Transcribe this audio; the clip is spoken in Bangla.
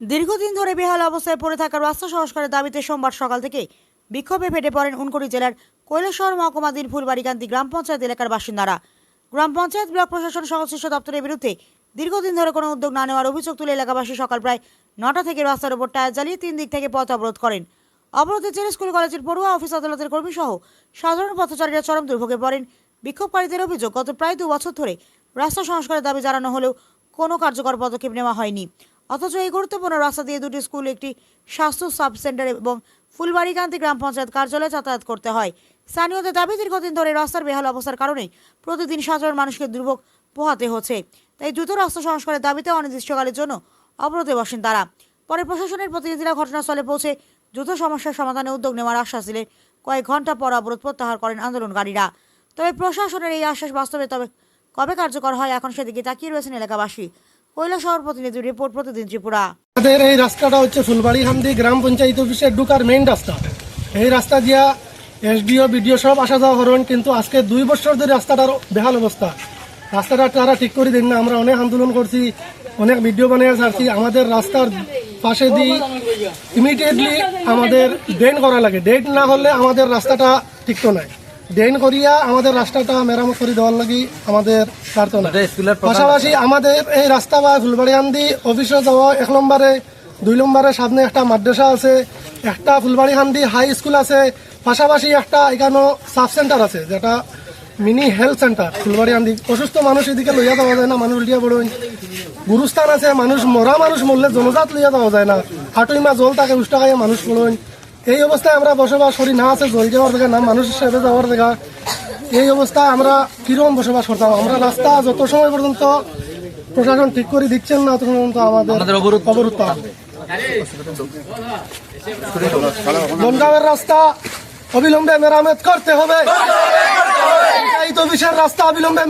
দীর্ঘদিন ধরে বেহাল অবস্থায় পড়ে থাকা রাস্তা সংস্কারের দাবিতে সোমবার সকাল থেকে বিক্ষোভে ফেটে পড়েন উনকোটি জেলার কৈলাসহর মহকুমাধীন ফুলবাড়িকান্দি গ্রাম পঞ্চায়েত এলাকার বাসিন্দারা। গ্রাম পঞ্চায়েত ব্লক প্রশাসন সংশ্লিষ্ট দপ্তরের বিরুদ্ধে দীর্ঘদিন ধরে কোনো উদ্যোগ না নেওয়ার অভিযোগ তুলে এলাকাবাসী সকাল প্রায় 9টা থেকে রাস্তার উপর টায়ার জ্বালিয়ে 3 দিক থেকে পথ অবরোধ করেন। অবরোধের জেরে স্কুল কলেজের পড়ুয়া, অফিস আদালতের কর্মী সহ সাধারণ পথচারীরা চরম দুর্ভোগে পড়েন। বিক্ষোভকারীদের অভিযোগ, গত প্রায় 2 বছর ধরে রাস্তা সংস্কারের দাবি জানানো হলেও কোনো কার্যকর পদক্ষেপ নেওয়া হয়নি। অথচ এই গুরুত্বপূর্ণ রাস্তা দিয়ে 2টি স্কুল, একটি স্বাস্থ্য সাব সেন্টার এবং ফুলবাড়িকান্দি গ্রাম পঞ্চায়েত কার্যালয়ে যাতায়াত করতে হয়। স্থানীয়দের দাবি, দীর্ঘদিন ধরে রাস্তার বেহাল অবস্থার কারণে প্রতিদিন সাধারণ মানুষকে দুর্ভোগ পোহাতে হচ্ছে। তাই দ্রুত রাস্তা সংস্কারের দাবিতে অনির্দিষ্টকালের জন্য অবরোধে বসেন তারা। পরে প্রশাসনের প্রতিনিধিরা ঘটনাস্থলে পৌঁছে দ্রুত সমস্যার সমাধানে উদ্যোগ নেওয়ার আশ্বাস দিলে কয়েক ঘন্টা পর অবরোধ প্রত্যাহার করেন আন্দোলনকারীরা। তবে প্রশাসনের এই আশ্বাস বাস্তবে কবে কার্যকর হয়, এখন সেদিকে তাকিয়ে রয়েছেন এলাকাবাসী। কৈলাসহর প্রতিনিধি রিপোর্ট, প্রতিদিন ত্রিপুরা। আমাদের এই রাস্তাটা হচ্ছে ফুলবাড়িকান্দি গ্রাম পঞ্চায়েত অফিসের ঢুকার মেইন রাস্তা। এই রাস্তা দিয়া এসডিও, বিডিও সব আসা যাওয়া করেন, কিন্তু আজকে 2 বছর ধরে রাস্তাটার বেহাল অবস্থা। রাস্তাটা তারা ঠিক করে দিন না। আমরা অনেক আন্দোলন করছি, অনেক ভিডিও বানিয়ে ছাড়ছি। আমাদের রাস্তার পাশে দিয়ে ইমিডিয়েটলি আমাদের ড্রেন করা লাগে। ড্রেন না হলে আমাদের রাস্তাটা টিকতো নাই। ড্রেন করিয়া আমাদের রাস্তাটা মেরামত করে দেওয়ার লাগি আমাদের প্রার্থনা। পাশাপাশি আমাদের এই রাস্তা বা ফুলবাড়িকান্দি অফিসে যাওয়া 1 নম্বরে, 2 নম্বরে সামনে একটা মাদ্রাসা আছে, একটা ফুলবাড়িকান্দি হাই স্কুল আছে, পাশাপাশি একটা এখানে সাব সেন্টার আছে, যেটা মিনি হেলথ সেন্টার ফুলবাড়িকান্দি। অসুস্থ মানুষ এদিকে লইয়া যাওয়া যায় না, মানুষ উল্টিয়া পড়েন। গুরুস্থান আছে, মরা মানুষ মরলে জনজাত লইয়া যাওয়া যায় না। হাটুইমা জল থাকে, উষ্টা খাইয়া মানুষ পড়েন। এই অবস্থায় আমরা বসবাস করি, না আছে জল যাওয়ার জায়গা, না মানুষ হিসেবে যাওয়ার জায়গা। এই অবস্থায় আমরা কিরকম বসবাস করতাম? আমরা রাস্তা যত সময় পর্যন্ত প্রশাসন ঠিক করে দিচ্ছেন না, তত পর্যন্ত আমাদের অবরোধ থাকবে। বনগাঁওয়ের রাস্তা অবিলম্বে মেরামত করতে হবে। পঞ্চায়েত অফিসের রাস্তা অবিলম্বে